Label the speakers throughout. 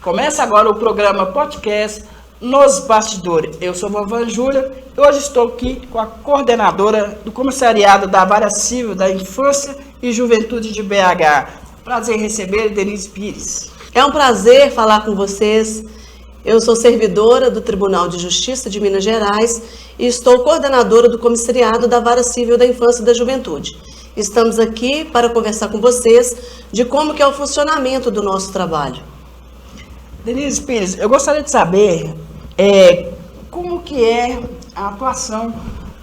Speaker 1: Começa agora o programa podcast Nos Bastidores. Eu sou a vovó Júlia e hoje estou aqui com a coordenadora do Comissariado da Vara Civil da Infância e Juventude de BH. Prazer em receber Denise Pires.
Speaker 2: É um prazer falar com vocês. Eu sou servidora do Tribunal de Justiça de Minas Gerais e estou coordenadora do Comissariado da Vara Civil da Infância e da Juventude. Estamos aqui para conversar com vocês de como que é o funcionamento do nosso trabalho.
Speaker 1: Denise Pires, eu gostaria de saber como que é a atuação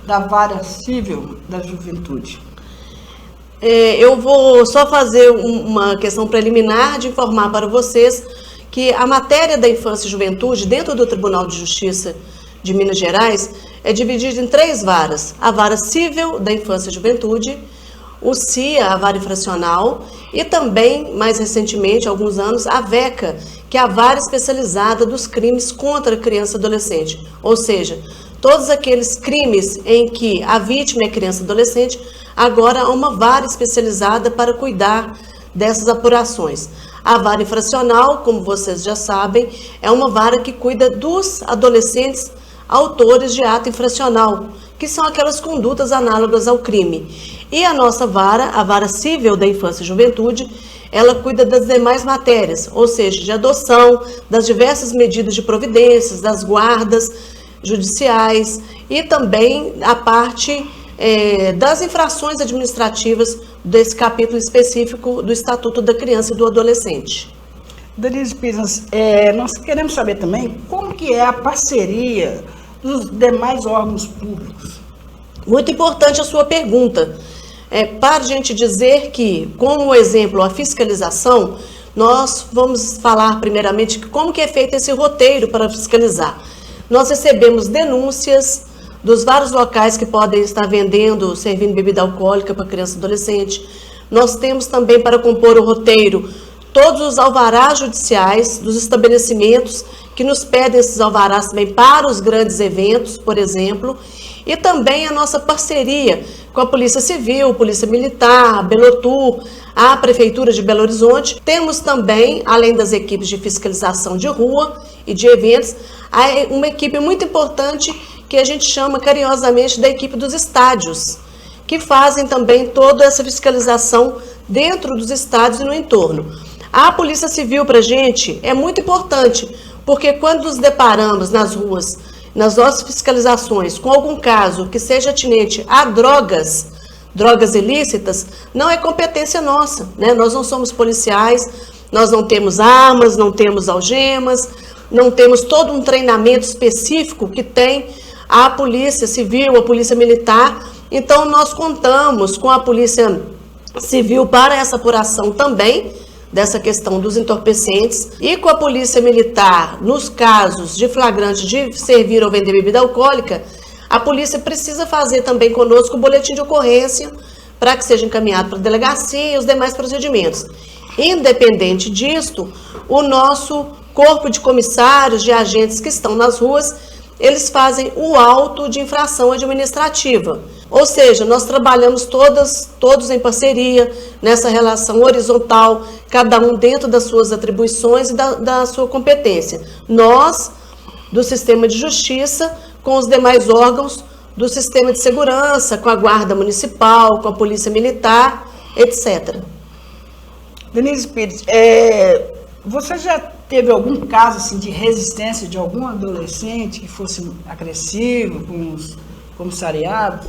Speaker 1: da Vara Civil da Juventude.
Speaker 2: Eu vou só fazer uma questão preliminar de informar para vocês que a matéria da infância e juventude dentro do Tribunal de Justiça de Minas Gerais é dividida em 3 varas. A Vara Civil da Infância e Juventude, o CIA, a Vara Infracional, e também, mais recentemente, há alguns anos, a VECA, que é a Vara Especializada dos Crimes contra a Criança e Adolescente. Ou seja, todos aqueles crimes em que a vítima é criança e adolescente, agora há uma vara especializada para cuidar dessas apurações. A Vara Infracional, como vocês já sabem, é uma vara que cuida dos adolescentes autores de ato infracional, que são aquelas condutas análogas ao crime. E a nossa vara, a Vara Civil da Infância e Juventude, ela cuida das demais matérias, ou seja, de adoção, das diversas medidas de providências, das guardas judiciais e também a parte das infrações administrativas desse capítulo específico do Estatuto da Criança e do Adolescente.
Speaker 1: Denise Pires, nós queremos saber também como que é a parceria dos demais órgãos públicos.
Speaker 2: Muito importante a sua pergunta. Para a gente dizer que, como exemplo, a fiscalização, nós vamos falar primeiramente como que é feito esse roteiro para fiscalizar. Nós recebemos denúncias dos vários locais que podem estar servindo bebida alcoólica para criança e adolescente. Nós temos também para compor o roteiro todos os alvarás judiciais dos estabelecimentos que nos pedem esses alvarás também para os grandes eventos, por exemplo, e também a nossa parceria com a Polícia Civil, Polícia Militar, a Belotur, a Prefeitura de Belo Horizonte. Temos também, além das equipes de fiscalização de rua e de eventos, uma equipe muito importante que a gente chama carinhosamente da equipe dos estádios, que fazem também toda essa fiscalização dentro dos estádios e no entorno. A Polícia Civil para a gente é muito importante, porque quando nos deparamos nas ruas, nas nossas fiscalizações, com algum caso que seja atinente a drogas ilícitas, não é competência nossa, né? Nós não somos policiais, nós não temos armas, não temos algemas, não temos todo um treinamento específico que tem a Polícia Civil, a Polícia Militar. Então, nós contamos com a Polícia Civil para essa apuração também, dessa questão dos entorpecentes, e com a Polícia Militar, nos casos de flagrante de servir ou vender bebida alcoólica, a polícia precisa fazer também conosco o boletim de ocorrência para que seja encaminhado para a delegacia e os demais procedimentos. Independente disto, o nosso corpo de comissários, de agentes que estão nas ruas, eles fazem o auto de infração administrativa. Ou seja, nós trabalhamos todos em parceria, nessa relação horizontal, cada um dentro das suas atribuições e da sua competência. Nós, do sistema de justiça, com os demais órgãos do sistema de segurança, com a Guarda Municipal, com a Polícia Militar, etc.
Speaker 1: Denise Pires, você já teve algum caso assim, de resistência de algum adolescente que fosse agressivo com os comissariados?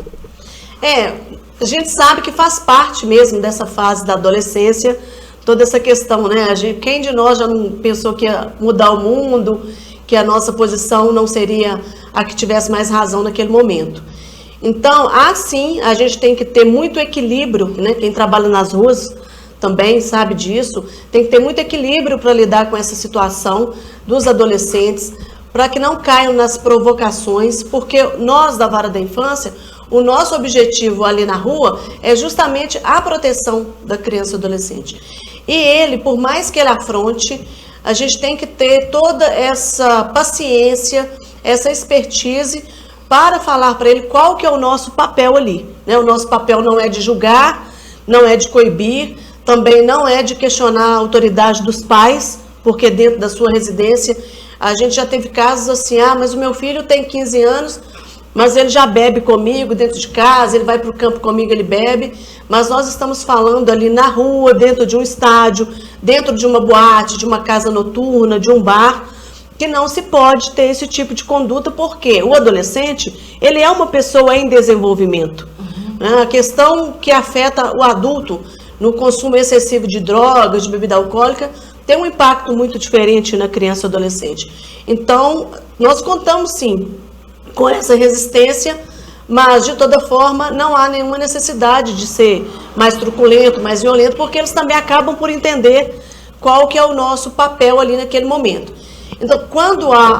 Speaker 2: A gente sabe que faz parte mesmo dessa fase da adolescência, toda essa questão, né? Quem de nós já não pensou que ia mudar o mundo, que a nossa posição não seria a que tivesse mais razão naquele momento? Então, assim, a gente tem que ter muito equilíbrio, né? Quem trabalha nas ruas também sabe disso, tem que ter muito equilíbrio para lidar com essa situação dos adolescentes, para que não caiam nas provocações, porque nós da Vara da Infância, o nosso objetivo ali na rua é justamente a proteção da criança e do adolescente. E ele, por mais que ele afronte, a gente tem que ter toda essa paciência, essa expertise para falar para ele qual que é o nosso papel ali, né? O nosso papel não é de julgar, não é de coibir, também não é de questionar a autoridade dos pais, porque dentro da sua residência, a gente já teve casos assim, mas o meu filho tem 15 anos, mas ele já bebe comigo dentro de casa, ele vai para o campo comigo, ele bebe, mas nós estamos falando ali na rua, dentro de um estádio, dentro de uma boate, de uma casa noturna, de um bar, que não se pode ter esse tipo de conduta, porque o adolescente, ele é uma pessoa em desenvolvimento. A questão que afeta o adulto no consumo excessivo de drogas, de bebida alcoólica, tem um impacto muito diferente na criança e adolescente. Então, nós contamos sim com essa resistência, mas de toda forma não há nenhuma necessidade de ser mais truculento, mais violento, porque eles também acabam por entender qual que é o nosso papel ali naquele momento. Então, quando há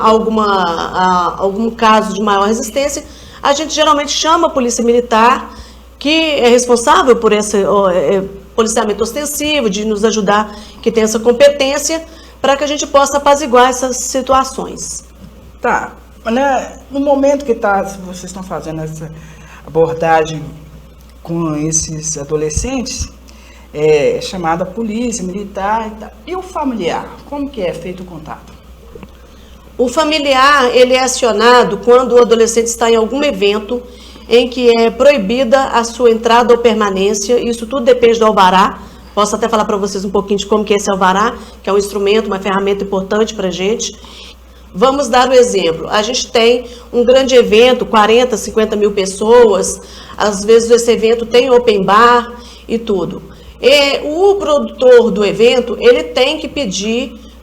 Speaker 2: algum caso de maior resistência, a gente geralmente chama a polícia militar, que é responsável por esse policiamento ostensivo, de nos ajudar, que tem essa competência, para que a gente possa apaziguar essas situações.
Speaker 1: Tá. No momento que vocês estão fazendo essa abordagem com esses adolescentes, é chamada polícia militar e tal. E o familiar? Como que é feito o contato?
Speaker 2: O familiar, ele é acionado quando o adolescente está em algum evento em que é proibida a sua entrada ou permanência. Isso tudo depende do alvará. Posso até falar para vocês um pouquinho de como que é esse alvará, que é um instrumento, uma ferramenta importante para a gente. Vamos dar um exemplo. A gente tem um grande evento, 40, 50 mil pessoas. Às vezes esse evento tem open bar e tudo. E o produtor do evento, ele tem que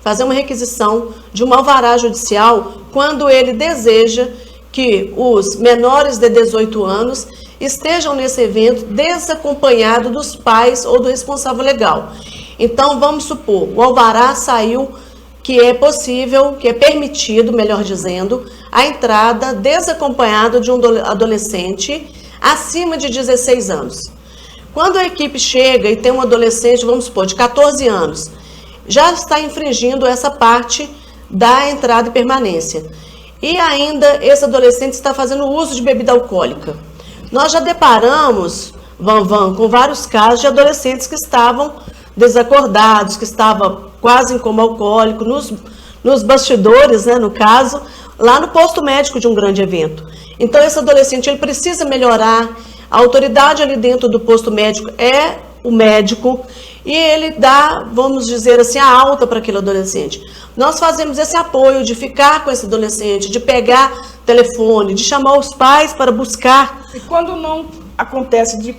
Speaker 2: fazer uma requisição de um alvará judicial quando ele deseja que os menores de 18 anos estejam nesse evento desacompanhados dos pais ou do responsável legal. Então, vamos supor, o alvará saiu que é possível, que é permitido, melhor dizendo, a entrada desacompanhada de um adolescente acima de 16 anos. Quando a equipe chega e tem um adolescente, vamos supor, de 14 anos, já está infringindo essa parte da entrada e permanência. E ainda esse adolescente está fazendo uso de bebida alcoólica. Nós já deparamos, com vários casos de adolescentes que estavam desacordados, que estavam quase em coma alcoólico, nos bastidores, no caso, lá no posto médico de um grande evento. Então, esse adolescente ele precisa melhorar, a autoridade ali dentro do posto médico é o médico, e ele dá, vamos dizer assim, a alta para aquele adolescente. Nós fazemos esse apoio de ficar com esse adolescente, de pegar telefone, de chamar os pais para buscar.
Speaker 1: E quando não acontece de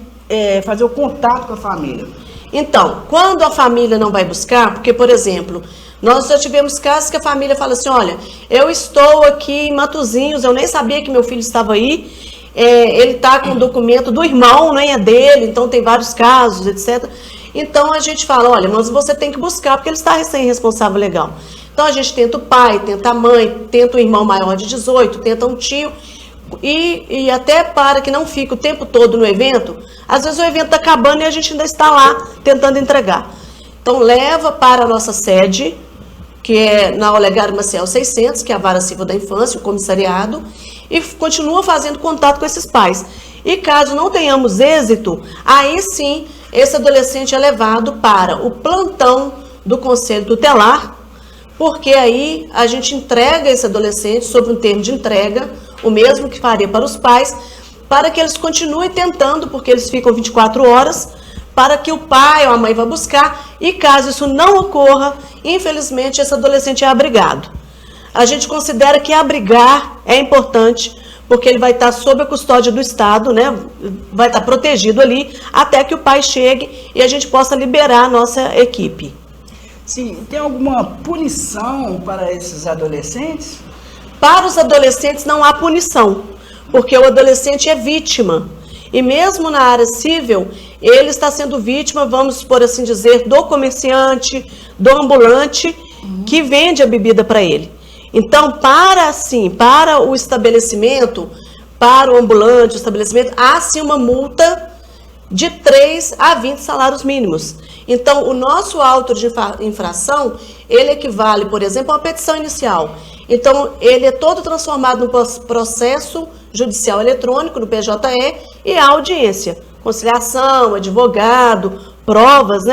Speaker 1: fazer o contato com a família?
Speaker 2: Então, quando a família não vai buscar, porque, por exemplo, nós já tivemos casos que a família fala assim, olha, eu estou aqui em Matozinhos, eu nem sabia que meu filho estava aí, ele está com o documento do irmão, nem é dele, então tem vários casos, etc. Então a gente fala, olha, mas você tem que buscar, porque ele está sem responsável legal. Então a gente tenta o pai, tenta a mãe, tenta o irmão maior de 18, tenta um tio, e até para que não fique o tempo todo no evento, às vezes o evento está acabando e a gente ainda está lá tentando entregar. Então leva para a nossa sede, que é na Olegário Maciel 600, que é a Vara Civil da Infância, o comissariado, e continua fazendo contato com esses pais. E caso não tenhamos êxito, aí sim, esse adolescente é levado para o plantão do Conselho Tutelar, porque aí a gente entrega esse adolescente sob um termo de entrega, o mesmo que faria para os pais, para que eles continuem tentando, porque eles ficam 24 horas, para que o pai ou a mãe vá buscar, e caso isso não ocorra, infelizmente esse adolescente é abrigado. A gente considera que abrigar é importante, porque ele vai estar sob a custódia do Estado, vai estar protegido ali, até que o pai chegue e a gente possa liberar a nossa equipe.
Speaker 1: Sim, tem alguma punição para esses adolescentes?
Speaker 2: Para os adolescentes não há punição, porque o adolescente é vítima. E mesmo na área civil, ele está sendo vítima, vamos por assim dizer, do comerciante, do ambulante, que vende a bebida para ele. Então, para o estabelecimento, para o ambulante, o estabelecimento, há sim uma multa de 3 a 20 salários mínimos. Então, o nosso auto de infração, ele equivale, por exemplo, a uma petição inicial. Então, ele é todo transformado no processo judicial eletrônico, no PJE, e a audiência. Conciliação, advogado, provas,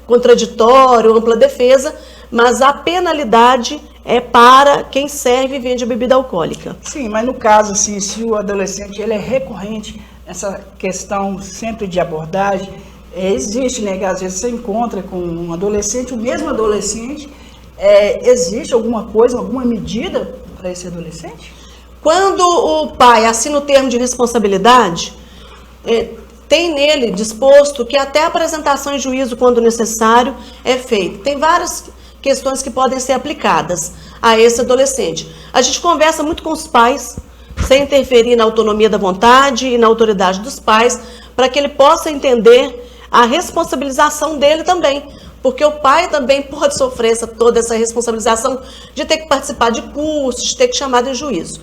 Speaker 2: contraditório, ampla defesa, mas a penalidade é para quem serve e vende bebida alcoólica.
Speaker 1: Sim, mas no caso, assim, se o adolescente ele é recorrente, essa questão sempre de abordagem, existe, né, que às vezes você encontra com um adolescente, o mesmo adolescente, existe alguma coisa, alguma medida para esse adolescente?
Speaker 2: Quando o pai assina o termo de responsabilidade, tem nele disposto que até a apresentação em juízo, quando necessário, é feita. Tem várias questões que podem ser aplicadas a esse adolescente. A gente conversa muito com os pais, sem interferir na autonomia da vontade e na autoridade dos pais, para que ele possa entender a responsabilização dele também. Porque o pai também pode sofrer toda essa responsabilização de ter que participar de cursos, de ter que chamar em juízo.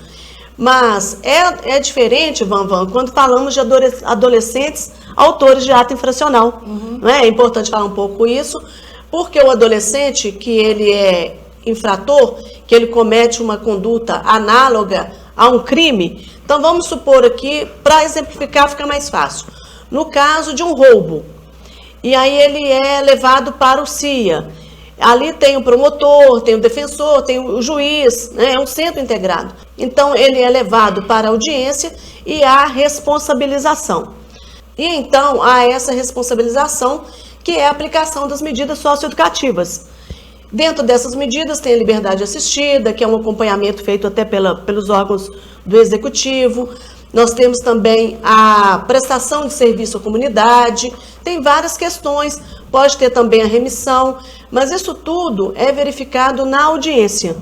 Speaker 2: Mas é diferente, Van, quando falamos de adolescentes autores de ato infracional. Não é? É importante falar um pouco isso, porque o adolescente que ele é infrator, que ele comete uma conduta análoga a um crime, então vamos supor aqui, para exemplificar fica mais fácil, no caso de um roubo, e aí ele é levado para o CIA, ali tem o promotor, tem o defensor, tem o juiz, né? É um centro integrado, então ele é levado para a audiência e há responsabilização, e então há essa responsabilização que é a aplicação das medidas socioeducativas. Dentro dessas medidas tem a liberdade assistida, que é um acompanhamento feito até pelos órgãos do executivo. Nós temos também a prestação de serviço à comunidade, tem várias questões, pode ter também a remissão, mas isso tudo é verificado na audiência.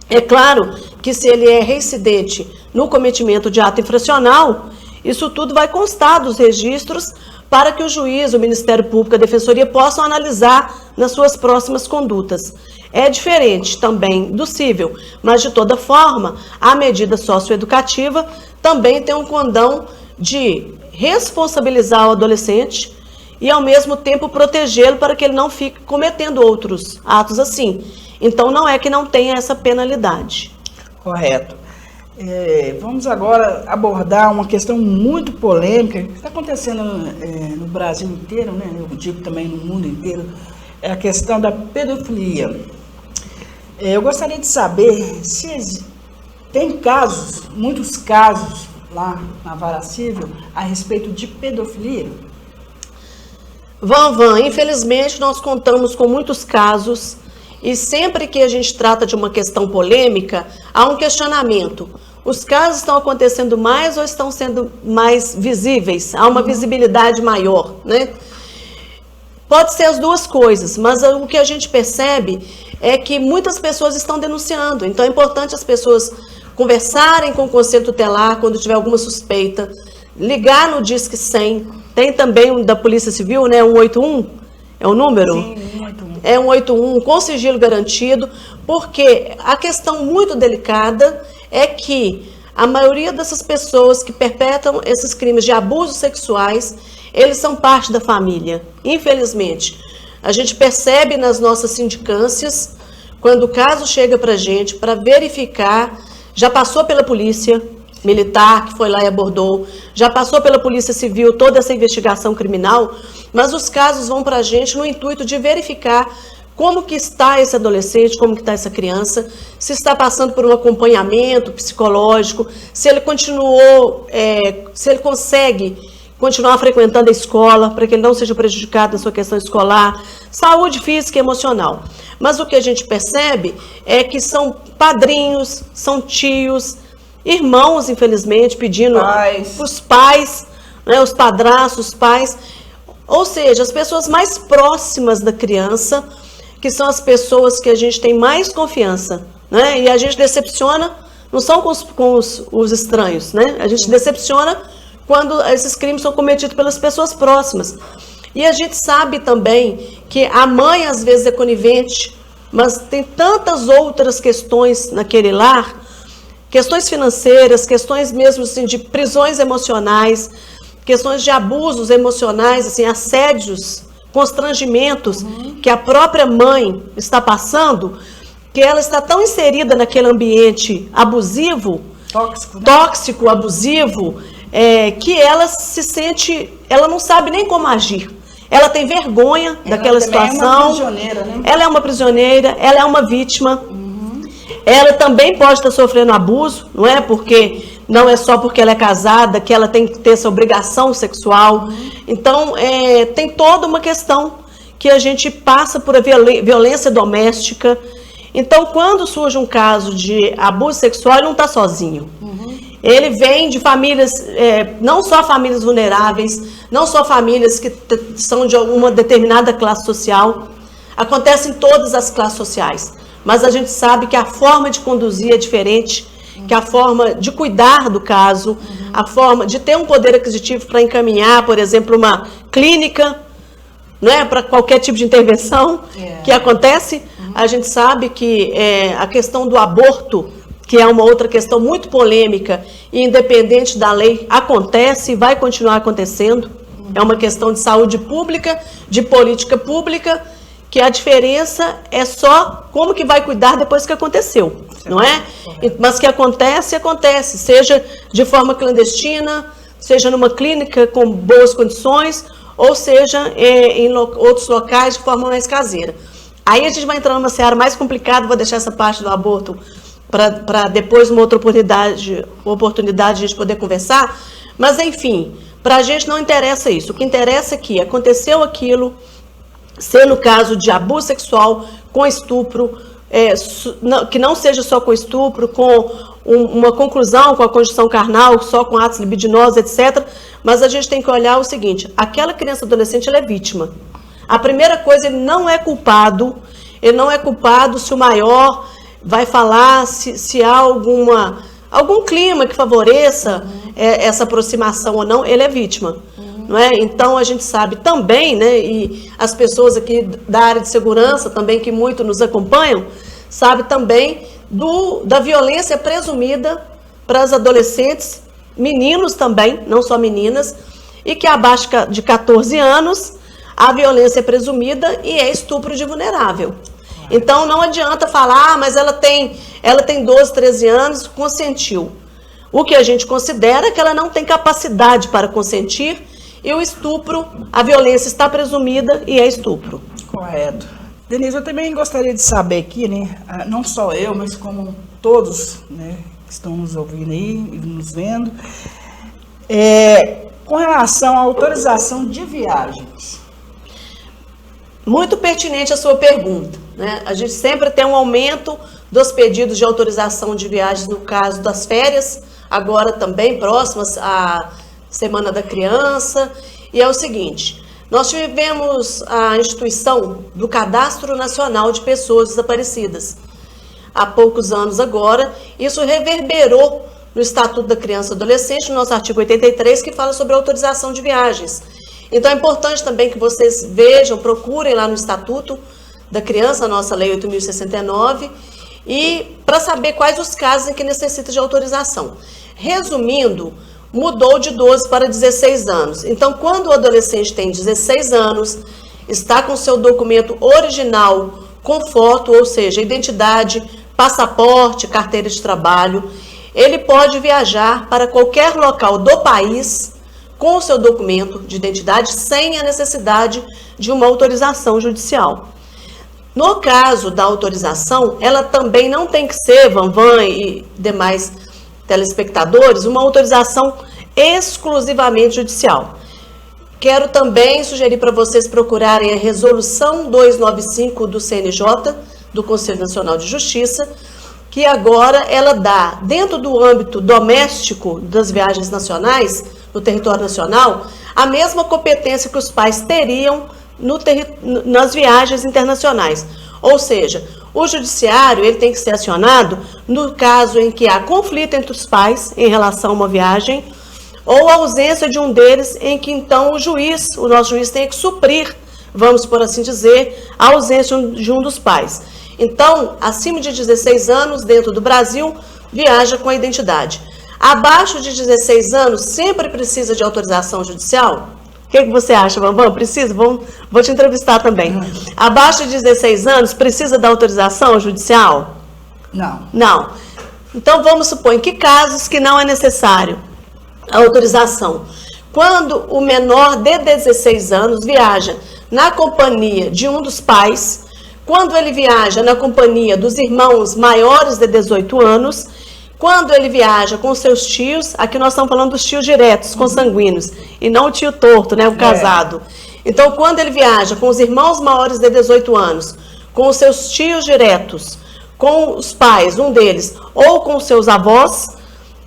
Speaker 2: É claro que se ele é reincidente no cometimento de ato infracional, isso tudo vai constar dos registros para que o juiz, o Ministério Público, a Defensoria possam analisar nas suas próximas condutas. É diferente também do cível, mas de toda forma, a medida socioeducativa também tem um condão de responsabilizar o adolescente e ao mesmo tempo protegê-lo para que ele não fique cometendo outros atos assim. Então não é que não tenha essa penalidade.
Speaker 1: Correto. Vamos agora abordar uma questão muito polêmica que está acontecendo no Brasil inteiro, né? Eu digo também no mundo inteiro, é a questão da pedofilia. Eu gostaria de saber se tem casos, muitos casos lá na Vara Civil a respeito de pedofilia.
Speaker 2: Van, infelizmente nós contamos com muitos casos e sempre que a gente trata de uma questão polêmica, há um questionamento. Os casos estão acontecendo mais ou estão sendo mais visíveis? Há uma visibilidade maior, né? Pode ser as duas coisas, mas o que a gente percebe é que muitas pessoas estão denunciando. Então é importante as pessoas conversarem com o Conselho Tutelar quando tiver alguma suspeita, ligar no Disque 100. Tem também um da Polícia Civil, né? 181, é o número?
Speaker 1: Sim, 181.
Speaker 2: É 181, com sigilo garantido, porque a questão muito delicada é que a maioria dessas pessoas que perpetram esses crimes de abusos sexuais, eles são parte da família, infelizmente. A gente percebe nas nossas sindicâncias, quando o caso chega para a gente, para verificar, já passou pela polícia militar, que foi lá e abordou, já passou pela polícia civil toda essa investigação criminal, mas os casos vão para a gente no intuito de verificar como que está esse adolescente, como que está essa criança, se está passando por um acompanhamento psicológico, se ele continuou, se ele consegue continuar frequentando a escola, para que ele não seja prejudicado na sua questão escolar, saúde física e emocional. Mas o que a gente percebe é que são padrinhos, são tios, irmãos, infelizmente, pedindo os pais, né, os padrastos, os pais, ou seja, as pessoas mais próximas da criança, que são as pessoas que a gente tem mais confiança, né? E a gente decepciona, não são com os estranhos, né? A gente decepciona quando esses crimes são cometidos pelas pessoas próximas. E a gente sabe também que a mãe às vezes é conivente, mas tem tantas outras questões naquele lar, questões financeiras, questões mesmo assim, de prisões emocionais, questões de abusos emocionais, assim, assédios, constrangimentos que a própria mãe está passando, que ela está tão inserida naquele ambiente abusivo,
Speaker 1: tóxico, né?
Speaker 2: Tóxico, abusivo, que ela se sente, ela não sabe nem como agir. ela tem vergonha daquela situação.
Speaker 1: É uma prisioneira, né?
Speaker 2: Ela é uma prisioneira, ela é uma vítima. Ela também pode estar sofrendo abuso, não é? Porque não é só porque ela é casada que ela tem que ter essa obrigação sexual. Então, tem toda uma questão que a gente passa por violência doméstica. Então, quando surge um caso de abuso sexual, ele não está sozinho. Ele vem de famílias, não só famílias vulneráveis, não só famílias que são de uma determinada classe social. Acontece em todas as classes sociais. Mas a gente sabe que a forma de conduzir é diferente, que a forma de cuidar do caso, a forma de ter um poder aquisitivo para encaminhar, por exemplo, uma clínica, não é, para qualquer tipo de intervenção que acontece. A gente sabe que a questão do aborto, que é uma outra questão muito polêmica e independente da lei, acontece e vai continuar acontecendo. É uma questão de saúde pública, de política pública, que a diferença é só como que vai cuidar depois que aconteceu, não é? Mas que acontece, seja de forma clandestina, seja numa clínica com boas condições, ou seja em outros locais de forma mais caseira. Aí a gente vai entrar numa seara mais complicada, vou deixar essa parte do aborto para depois, uma outra oportunidade a gente poder conversar, mas enfim, para a gente não interessa isso, o que interessa é que aconteceu aquilo, se no caso de abuso sexual com estupro, que não seja só com estupro, com uma conclusão com a conjunção carnal, só com atos libidinosos, etc. Mas a gente tem que olhar o seguinte, aquela criança adolescente ela é vítima. A primeira coisa, ele não é culpado se o maior vai falar, se há algum clima que favoreça essa aproximação ou não, ele é vítima. Não é? Então a gente sabe também, né, e as pessoas aqui da área de segurança também que muito nos acompanham, sabe também da violência presumida para as adolescentes, meninos também, não só meninas, e que abaixo de 14 anos a violência é presumida e é estupro de vulnerável. Então não adianta falar, mas ela tem 12, 13 anos, consentiu. O que a gente considera é que ela não tem capacidade para consentir. E o estupro, a violência está presumida e é estupro.
Speaker 1: Correto. Denise, eu também gostaria de saber aqui, né, não só eu, mas como todos, né, que estão nos ouvindo aí e nos vendo, com relação à autorização de viagens.
Speaker 2: Muito pertinente a sua pergunta, né? A gente sempre tem um aumento dos pedidos de autorização de viagens no caso das férias, agora também próximas a Semana da Criança, e é o seguinte, nós tivemos a instituição do Cadastro Nacional de Pessoas Desaparecidas, há poucos anos agora, isso reverberou no Estatuto da Criança e Adolescente, no nosso artigo 83, que fala sobre autorização de viagens. Então é importante também que vocês vejam, procurem lá no Estatuto da Criança, a nossa Lei 8.069, e para saber quais os casos em que necessita de autorização. Resumindo, mudou de 12 para 16 anos. Então, quando o adolescente tem 16 anos, está com seu documento original com foto, ou seja, identidade, passaporte, carteira de trabalho, ele pode viajar para qualquer local do país com o seu documento de identidade sem a necessidade de uma autorização judicial. No caso da autorização, ela também não tem que ser, Vanvan e demais telespectadores, uma autorização exclusivamente judicial. Quero também sugerir para vocês procurarem a Resolução 295 do CNJ, do Conselho Nacional de Justiça, que agora ela dá, dentro do âmbito doméstico das viagens nacionais, no território nacional, a mesma competência que os pais teriam nas viagens internacionais. Ou seja, o judiciário ele tem que ser acionado no caso em que há conflito entre os pais em relação a uma viagem, ou a ausência de um deles, em que então o nosso juiz tem que suprir, vamos por assim dizer, a ausência de um dos pais. Então, acima de 16 anos, dentro do Brasil, viaja com a identidade. Abaixo de 16 anos, sempre precisa de autorização judicial? O que você acha, Bambam? Precisa? Vou te entrevistar também. Abaixo de 16 anos, precisa da autorização judicial?
Speaker 1: Não.
Speaker 2: Não. Então, vamos supor, em que casos que não é necessário a autorização? quando o menor de 16 anos viaja na companhia de um dos pais, quando ele viaja na companhia dos irmãos maiores de 18 anos, quando ele viaja com seus tios, aqui nós estamos falando dos tios diretos, consanguíneos, e não o tio torto, né, o casado. Então, quando ele viaja com os irmãos maiores de 18 anos, com os seus tios diretos, com os pais, um deles, ou com seus avós,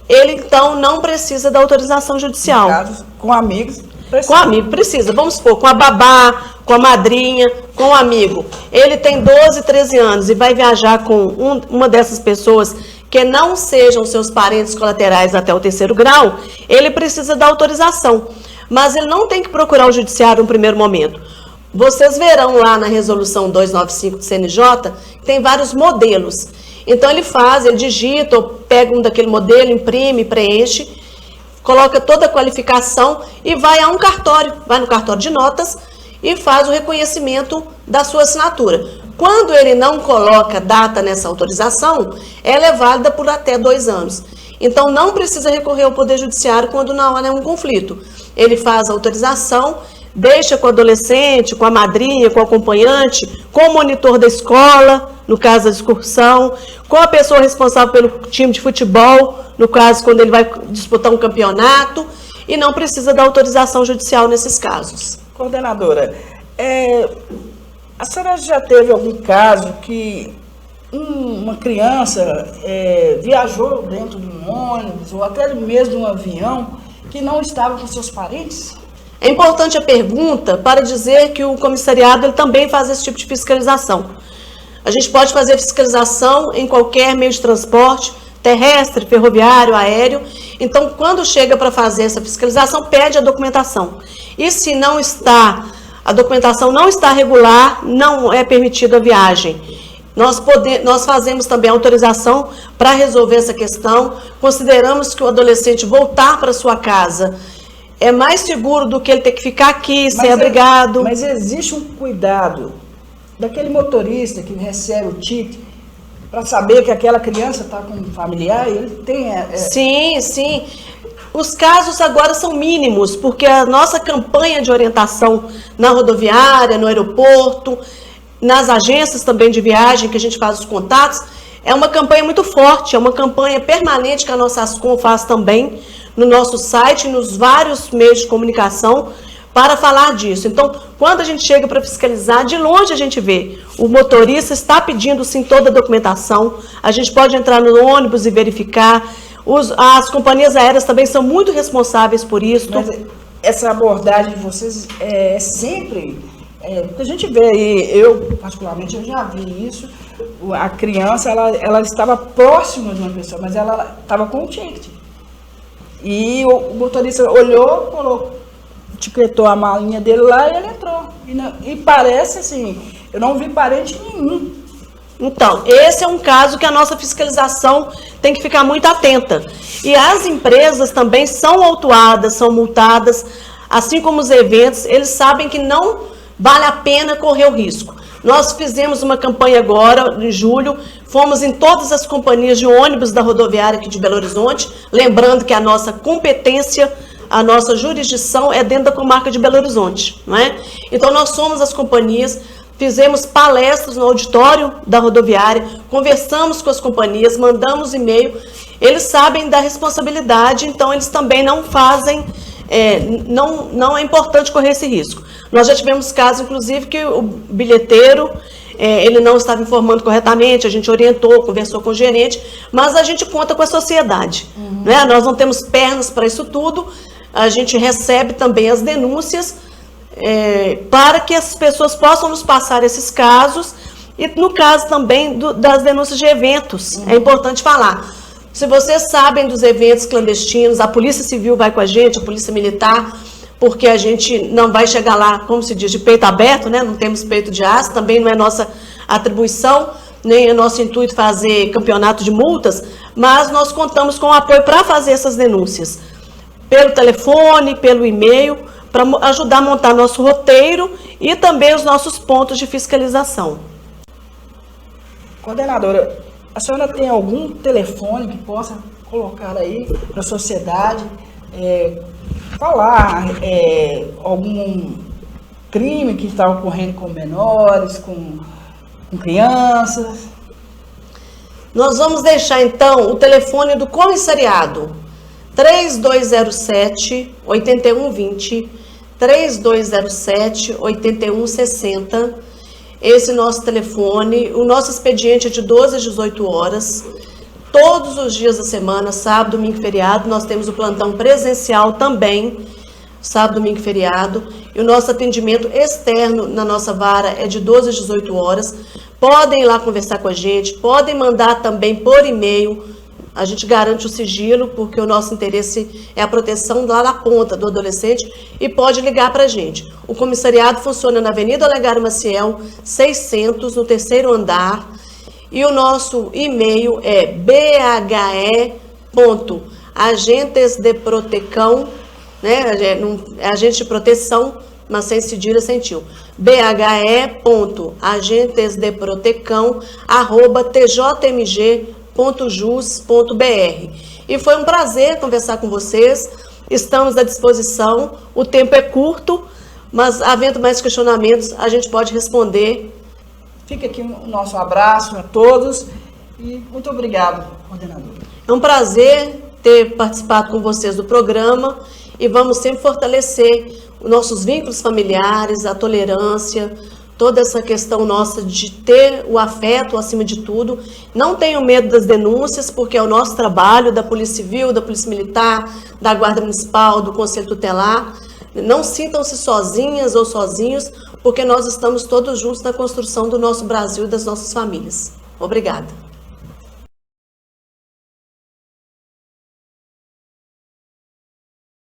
Speaker 2: ele então não precisa da autorização judicial.
Speaker 1: Casos, com amigos, precisa.
Speaker 2: Com amigo, precisa. Vamos supor, com a babá, com a madrinha, com o amigo. Ele tem 12, 13 anos e vai viajar com uma dessas pessoas que não sejam seus parentes colaterais até o 3º grau, ele precisa da autorização. Mas ele não tem que procurar o judiciário no primeiro momento. Vocês verão lá na resolução 295 do CNJ, tem vários modelos. Então ele digita, ou pega um daquele modelo, imprime, preenche, coloca toda a qualificação e vai a um cartório, vai no cartório de notas e faz o reconhecimento da sua assinatura. Quando ele não coloca data nessa autorização, ela é válida por até 2 anos. Então não precisa recorrer ao Poder Judiciário quando não há nenhum conflito. Ele faz a autorização, deixa com o adolescente, com a madrinha, com o acompanhante, com o monitor da escola, no caso da excursão, com a pessoa responsável pelo time de futebol, no caso quando ele vai disputar um campeonato, e não precisa da autorização judicial nesses casos.
Speaker 1: Coordenadora, a senhora já teve algum caso que uma criança viajou dentro de um ônibus ou até mesmo de um avião que não estava com seus parentes?
Speaker 2: É importante a pergunta para dizer que o comissariado ele também faz esse tipo de fiscalização. A gente pode fazer fiscalização em qualquer meio de transporte, terrestre, ferroviário, aéreo. Então, quando chega para fazer essa fiscalização, pede a documentação. E se a documentação não está regular, não é permitida a viagem. Nós fazemos também autorização para resolver essa questão. Consideramos que o adolescente voltar para sua casa é mais seguro do que ele ter que ficar aqui, ser abrigado.
Speaker 1: Mas existe um cuidado daquele motorista que recebe o ticket para saber que aquela criança está com um familiar, ele tem...
Speaker 2: Sim, sim. Os casos agora são mínimos, porque a nossa campanha de orientação na rodoviária, no aeroporto, nas agências também de viagem, que a gente faz os contatos, é uma campanha muito forte, é uma campanha permanente que a nossa Ascom faz também no nosso site, nos vários meios de comunicação, para falar disso. Então, quando a gente chega para fiscalizar, de longe a gente vê, o motorista está pedindo sim toda a documentação, a gente pode entrar no ônibus e verificar, as companhias aéreas também são muito responsáveis por isso.
Speaker 1: Mas essa abordagem de vocês é sempre... a gente vê aí, eu particularmente eu já vi isso, a criança ela estava próxima de uma pessoa, mas ela estava com o ticket. E o motorista olhou, etiquetou a malinha dele lá e ele entrou. E parece assim, eu não vi parente nenhum.
Speaker 2: Então, esse é um caso que a nossa fiscalização tem que ficar muito atenta. E as empresas também são autuadas, são multadas, assim como os eventos, eles sabem que não vale a pena correr o risco. Nós fizemos uma campanha agora, em julho, fomos em todas as companhias de ônibus da rodoviária aqui de Belo Horizonte, lembrando que a nossa competência, a nossa jurisdição é dentro da comarca de Belo Horizonte, não é? Então nós somos as companhias, fizemos palestras no auditório da rodoviária, conversamos com as companhias, mandamos e-mail, eles sabem da responsabilidade, então eles também não fazem, não é importante correr esse risco. Nós já tivemos casos, inclusive, que o bilheteiro, ele não estava informando corretamente, a gente orientou, conversou com o gerente, mas a gente conta com a sociedade. Né? Nós não temos pernas para isso tudo, a gente recebe também as denúncias para que as pessoas possam nos passar esses casos, e no caso também das denúncias de eventos, é importante falar. Se vocês sabem dos eventos clandestinos, a Polícia Civil vai com a gente, a Polícia Militar, porque a gente não vai chegar lá, como se diz, de peito aberto, né? Não temos peito de aço, também não é nossa atribuição, nem é nosso intuito fazer campeonato de multas, mas nós contamos com o apoio para fazer essas denúncias, pelo telefone, pelo e-mail, para ajudar a montar nosso roteiro e também os nossos pontos de fiscalização.
Speaker 1: Coordenadora, a senhora tem algum telefone que possa colocar aí para a sociedade, falar algum crime que está ocorrendo com menores, com crianças.
Speaker 2: Nós vamos deixar então o telefone do comissariado, 3207-8120, 3207-8160. Esse nosso telefone. O nosso expediente é de 12 às 18 horas. Todos os dias da semana, sábado, domingo e feriado, nós temos o plantão presencial também, sábado, domingo e feriado. E o nosso atendimento externo na nossa vara é de 12 às 18 horas. Podem ir lá conversar com a gente, podem mandar também por e-mail. A gente garante o sigilo, porque o nosso interesse é a proteção lá na ponta do adolescente, e pode ligar para a gente. O comissariado funciona na Avenida Olegário Maciel, 600, no 3º andar. E o nosso e-mail é bhe.agentesdeprotecão, né? Agente de proteção, mas sem cedilha, sem tio. bhe.agentesdeprotecão@tjmg.jus.br. E foi um prazer conversar com vocês. Estamos à disposição. O tempo é curto, mas havendo mais questionamentos, a gente pode responder.
Speaker 1: Fica aqui o nosso abraço a todos e muito obrigado, coordenador.
Speaker 2: É um prazer ter participado com vocês do programa e vamos sempre fortalecer os nossos vínculos familiares, a tolerância, toda essa questão nossa de ter o afeto acima de tudo. Não tenham medo das denúncias, porque é o nosso trabalho, da Polícia Civil, da Polícia Militar, da Guarda Municipal, do Conselho Tutelar. Não sintam-se sozinhas ou sozinhos, porque nós estamos todos juntos na construção do nosso Brasil e das nossas famílias. Obrigada.